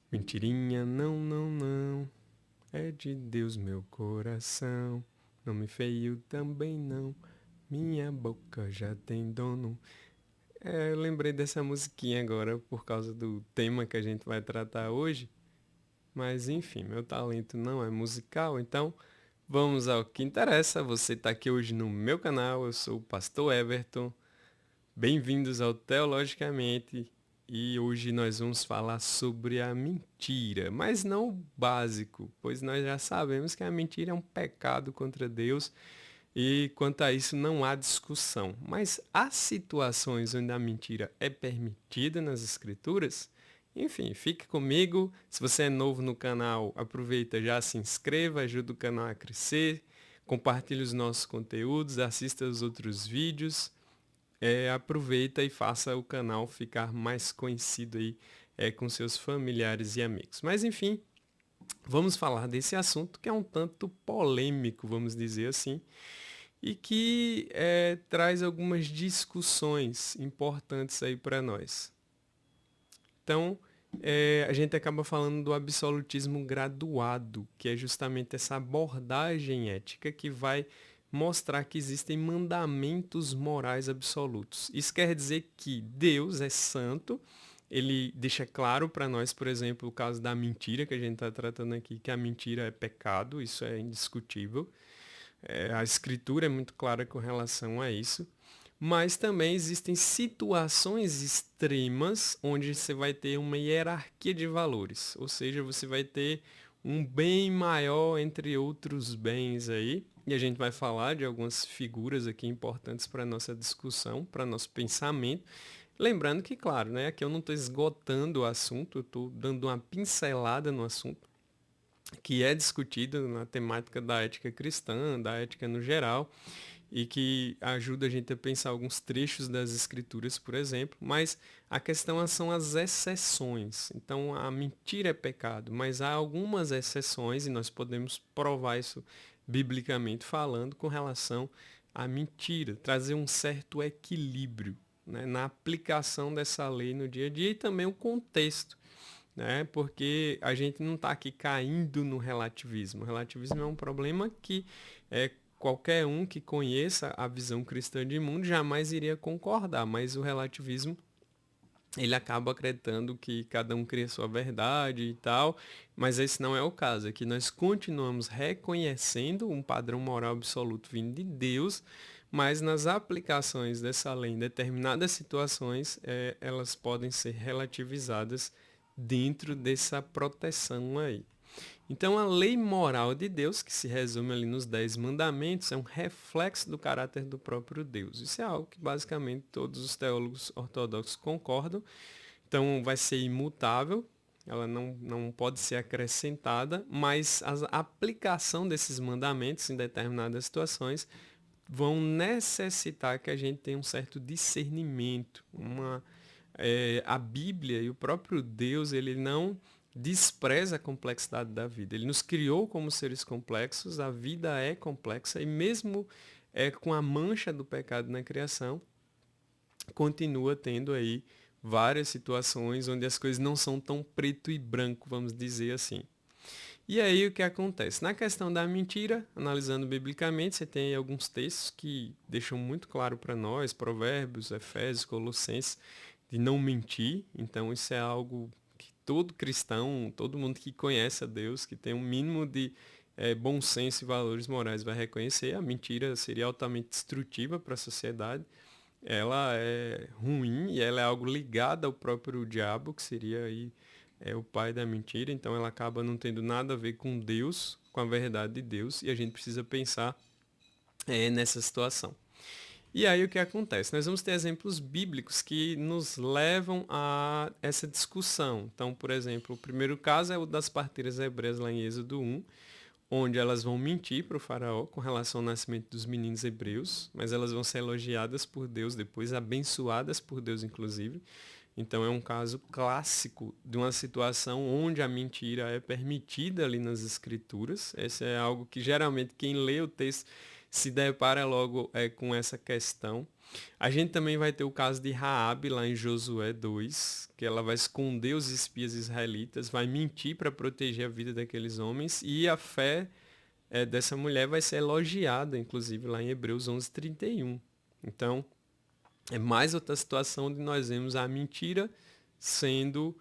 Mentirinha, não, não, não, é de Deus meu coração. Nome feio também não, minha boca já tem dono. Eu lembrei dessa musiquinha agora por causa do tema que a gente vai tratar hoje. Mas enfim, meu talento não é musical, então vamos ao que interessa. Você está aqui hoje no meu canal, eu sou o Pastor Everton. Bem-vindos ao Teologicamente e hoje nós vamos falar sobre a mentira, mas não o básico, pois nós já sabemos que a mentira é um pecado contra Deus e quanto a isso não há discussão. Mas há situações onde a mentira é permitida nas Escrituras? Enfim, fique comigo. Se você é novo no canal, aproveita, já se inscreva, ajuda o canal a crescer, compartilhe os nossos conteúdos, assista os outros vídeos, aproveita e faça o canal ficar mais conhecido aí com seus familiares e amigos. Mas enfim, vamos falar desse assunto que é um tanto polêmico, vamos dizer assim, e que traz algumas discussões importantes aí para nós. Então, a gente acaba falando do absolutismo graduado, que é justamente essa abordagem ética que vai mostrar que existem mandamentos morais absolutos. Isso quer dizer que Deus é santo, ele deixa claro para nós, por exemplo, o caso da mentira que a gente está tratando aqui, que a mentira é pecado, isso é indiscutível. A escritura é muito clara com relação a isso. Mas também existem situações extremas onde você vai ter uma hierarquia de valores, ou seja, você vai ter um bem maior entre outros bens aí, e a gente vai falar de algumas figuras aqui importantes para nossa discussão, para nosso pensamento. Lembrando que, claro, né, aqui eu não estou esgotando o assunto, eu estou dando uma pincelada no assunto, que é discutido na temática da ética cristã, da ética no geral, e que ajuda a gente a pensar alguns trechos das escrituras, por exemplo, mas a questão são as exceções. Então, a mentira é pecado, mas há algumas exceções, e nós podemos provar isso biblicamente falando, com relação à mentira, trazer um certo equilíbrio, né, na aplicação dessa lei no dia a dia e também o contexto, né? Porque a gente não está aqui caindo no relativismo. O relativismo é um problema que qualquer um que conheça a visão cristã de mundo jamais iria concordar, mas o relativismo ele acaba acreditando que cada um cria sua verdade e tal, mas esse não é o caso. Aqui nós continuamos reconhecendo um padrão moral absoluto vindo de Deus, mas nas aplicações dessa lei em determinadas situações, elas podem ser relativizadas dentro dessa proteção aí. Então, a lei moral de Deus, que se resume ali nos 10 mandamentos, é um reflexo do caráter do próprio Deus. Isso é algo que basicamente todos os teólogos ortodoxos concordam. Então, vai ser imutável, ela não pode ser acrescentada, mas a aplicação desses mandamentos em determinadas situações vão necessitar que a gente tenha um certo discernimento, a Bíblia e o próprio Deus, ele não despreza a complexidade da vida. Ele nos criou como seres complexos, a vida é complexa e mesmo com a mancha do pecado na criação, continua tendo aí várias situações onde as coisas não são tão preto e branco, vamos dizer assim. E aí o que acontece? Na questão da mentira, analisando biblicamente, você tem alguns textos que deixam muito claro para nós, Provérbios, Efésios, Colossenses, de não mentir. Então isso é algo que todo cristão, todo mundo que conhece a Deus, que tem um mínimo de bom senso e valores morais vai reconhecer. A mentira seria altamente destrutiva para a sociedade. Ela é ruim e ela é algo ligado ao próprio diabo, que seria aí o pai da mentira. Então ela acaba não tendo nada a ver com Deus, com a verdade de Deus, e a gente precisa pensar nessa situação. E aí o que acontece? Nós vamos ter exemplos bíblicos que nos levam a essa discussão. Então, por exemplo, o primeiro caso é o das parteiras hebreias lá em Êxodo 1, onde elas vão mentir para o faraó com relação ao nascimento dos meninos hebreus, mas elas vão ser elogiadas por Deus depois, abençoadas por Deus inclusive. Então é um caso clássico de uma situação onde a mentira é permitida ali nas escrituras. Esse é algo que geralmente quem lê o texto se depara logo com essa questão. A gente também vai ter o caso de Raabe lá em Josué 2, que ela vai esconder os espias israelitas, vai mentir para proteger a vida daqueles homens, e a fé dessa mulher vai ser elogiada, inclusive lá em Hebreus 11:31. Então, é mais outra situação onde nós vemos a mentira sendo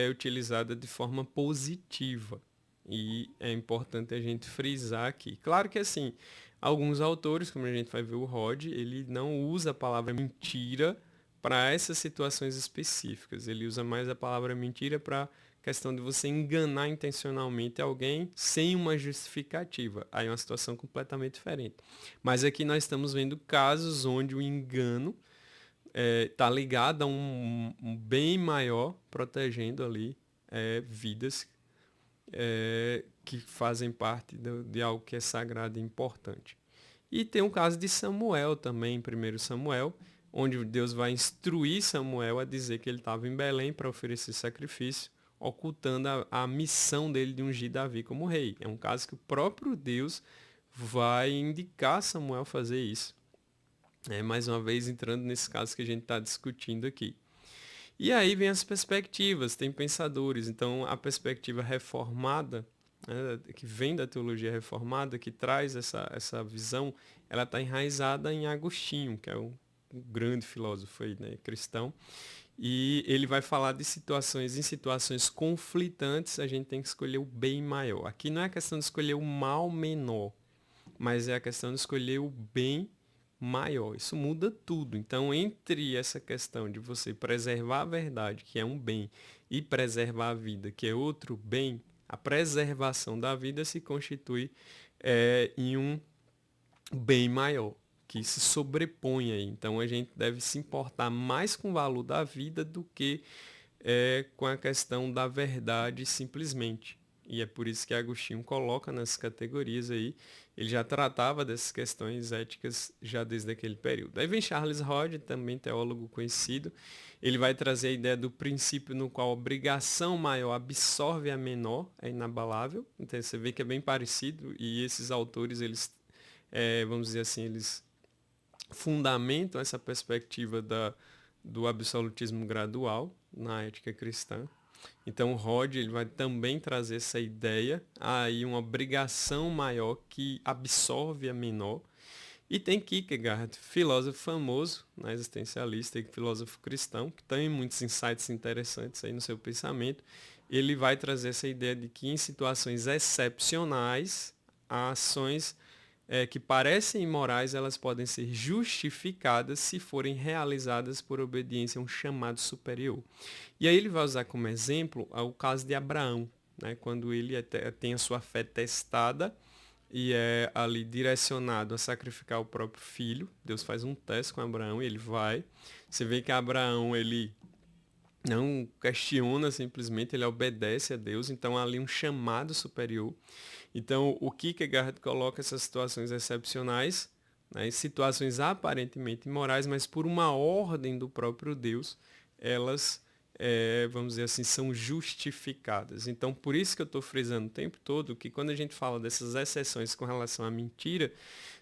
utilizada de forma positiva. E é importante a gente frisar aqui. Claro que assim, alguns autores, como a gente vai ver o Rod, ele não usa a palavra mentira para essas situações específicas. Ele usa mais a palavra mentira para questão de você enganar intencionalmente alguém sem uma justificativa. Aí é uma situação completamente diferente. Mas aqui nós estamos vendo casos onde o engano está ligado a um bem maior, protegendo ali vidas que fazem parte de algo que é sagrado e importante. E tem o caso de Samuel também, em 1 Samuel, onde Deus vai instruir Samuel a dizer que ele estava em Belém para oferecer sacrifício, ocultando a missão dele de ungir Davi como rei. É um caso que o próprio Deus vai indicar Samuel fazer isso. Mais uma vez entrando nesse caso que a gente está discutindo aqui. E aí vem as perspectivas, tem pensadores. Então a perspectiva reformada, né, que vem da teologia reformada, que traz essa visão, ela está enraizada em Agostinho, que é um grande filósofo aí, né, cristão. E ele vai falar de situações, em situações conflitantes, a gente tem que escolher o bem maior. Aqui não é a questão de escolher o mal menor, mas é a questão de escolher o bem maior. Isso muda tudo. Então, entre essa questão de você preservar a verdade, que é um bem, e preservar a vida, que é outro bem, a preservação da vida se constitui em um bem maior, que se sobrepõe aí. Então, a gente deve se importar mais com o valor da vida do que com a questão da verdade simplesmente. E é por isso que Agostinho coloca nessas categorias aí. Ele já tratava dessas questões éticas já desde aquele período. Aí vem Charles Rod, também teólogo conhecido. Ele vai trazer a ideia do princípio no qual a obrigação maior absorve a menor, é inabalável. Então você vê que é bem parecido. E esses autores, eles, vamos dizer assim, eles fundamentam essa perspectiva do absolutismo gradual na ética cristã. Então, o Rod ele vai também trazer essa ideia, aí uma obrigação maior que absorve a menor. E tem Kierkegaard, filósofo famoso, né, existencialista e filósofo cristão, que tem muitos insights interessantes aí no seu pensamento. Ele vai trazer essa ideia de que em situações excepcionais, ações que parecem imorais, elas podem ser justificadas se forem realizadas por obediência a um chamado superior. E aí ele vai usar como exemplo o caso de Abraão, né, quando ele tem a sua fé testada e é ali direcionado a sacrificar o próprio filho. Deus faz um teste com Abraão e ele vai. Você vê que Abraão, ele não questiona simplesmente, ele obedece a Deus, então há ali um chamado superior. Então o Kierkegaard coloca essas situações excepcionais, né, situações aparentemente imorais, mas por uma ordem do próprio Deus, elas, vamos dizer assim, são justificadas. Então por isso que eu estou frisando o tempo todo que quando a gente fala dessas exceções com relação à mentira,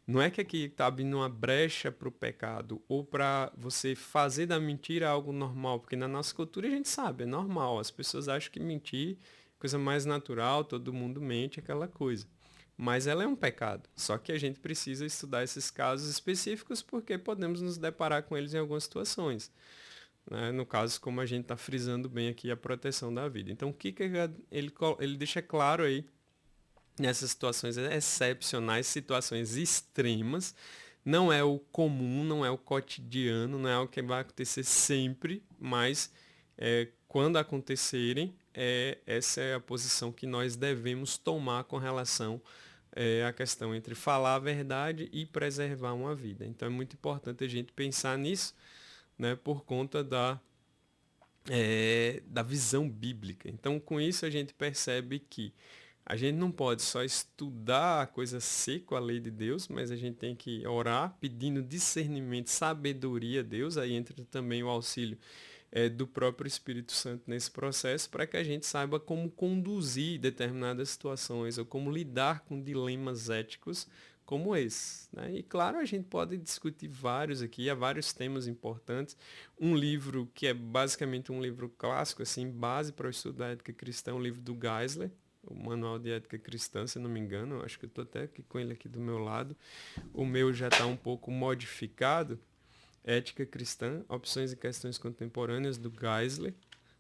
não é que aqui está abrindo uma brecha para o pecado ou para você fazer da mentira algo normal, porque na nossa cultura a gente sabe, é normal. As pessoas acham que mentir é coisa mais natural, todo mundo mente, aquela coisa. Mas ela é um pecado. Só que a gente precisa estudar esses casos específicos porque podemos nos deparar com eles em algumas situações. Né? No caso, como a gente está frisando bem aqui, a proteção da vida. Então, o Kierkegaard, ele deixa claro aí nessas situações excepcionais, situações extremas, não é o comum, não é o cotidiano, não é o que vai acontecer sempre, mas quando acontecerem, essa é a posição que nós devemos tomar com relação à questão entre falar a verdade e preservar uma vida. Então é muito importante a gente pensar nisso, né, por conta da visão bíblica. Então com isso a gente percebe que a gente não pode só estudar a coisa seca, a lei de Deus, mas a gente tem que orar pedindo discernimento, sabedoria a Deus, aí entra também o auxílio do próprio Espírito Santo nesse processo, para que a gente saiba como conduzir determinadas situações ou como lidar com dilemas éticos como esse, né? E claro, a gente pode discutir vários aqui, há vários temas importantes. Um livro que é basicamente um livro clássico, assim, base para o estudo da ética cristã, o livro do Geisler, o Manual de Ética Cristã, se não me engano. Acho que eu estou até aqui com ele aqui do meu lado. O meu já está um pouco modificado. Ética Cristã, Opções e Questões Contemporâneas, do Geisler.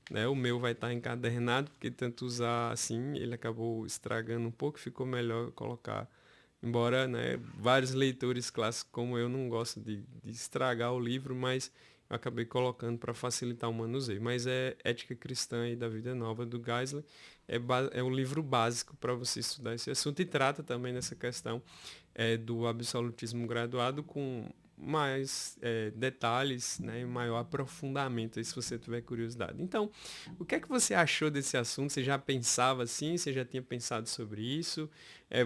Né? O meu vai estar encadernado, porque tanto usar assim, ele acabou estragando um pouco, ficou melhor colocar. Embora, né, vários leitores clássicos como eu não gostam de estragar o livro, mas eu acabei colocando para facilitar o manuseio. Mas é Ética Cristã aí da Vida Nova, do Geisler. É um livro básico para você estudar esse assunto e trata também dessa questão do absolutismo graduado com mais detalhes, né, e maior aprofundamento, aí, se você tiver curiosidade. Então, o que é que você achou desse assunto? Você já pensava assim? Você já tinha pensado sobre isso?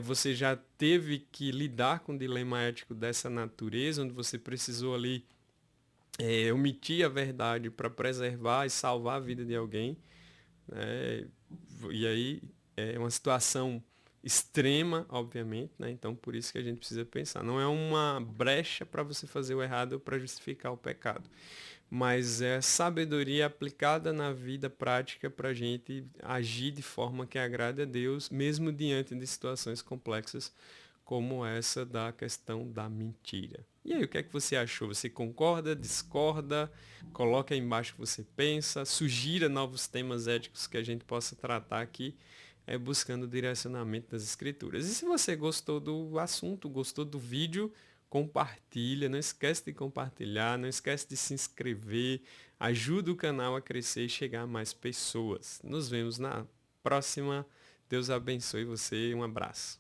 Você já teve que lidar com um dilema ético dessa natureza, onde você precisou ali omitir a verdade para preservar e salvar a vida de alguém? Né? E aí é uma situação extrema, obviamente, né? Então por isso que a gente precisa pensar. Não é uma brecha para você fazer o errado ou para justificar o pecado, mas é sabedoria aplicada na vida prática para a gente agir de forma que agrade a Deus, mesmo diante de situações complexas como essa da questão da mentira. E aí, o que é que você achou? Você concorda, discorda? Coloca aí embaixo o que você pensa, sugira novos temas éticos que a gente possa tratar aqui, buscando o direcionamento das escrituras. E se você gostou do assunto, gostou do vídeo, compartilha, não esquece de compartilhar, não esquece de se inscrever, ajuda o canal a crescer e chegar a mais pessoas. Nos vemos na próxima. Deus abençoe você, um abraço.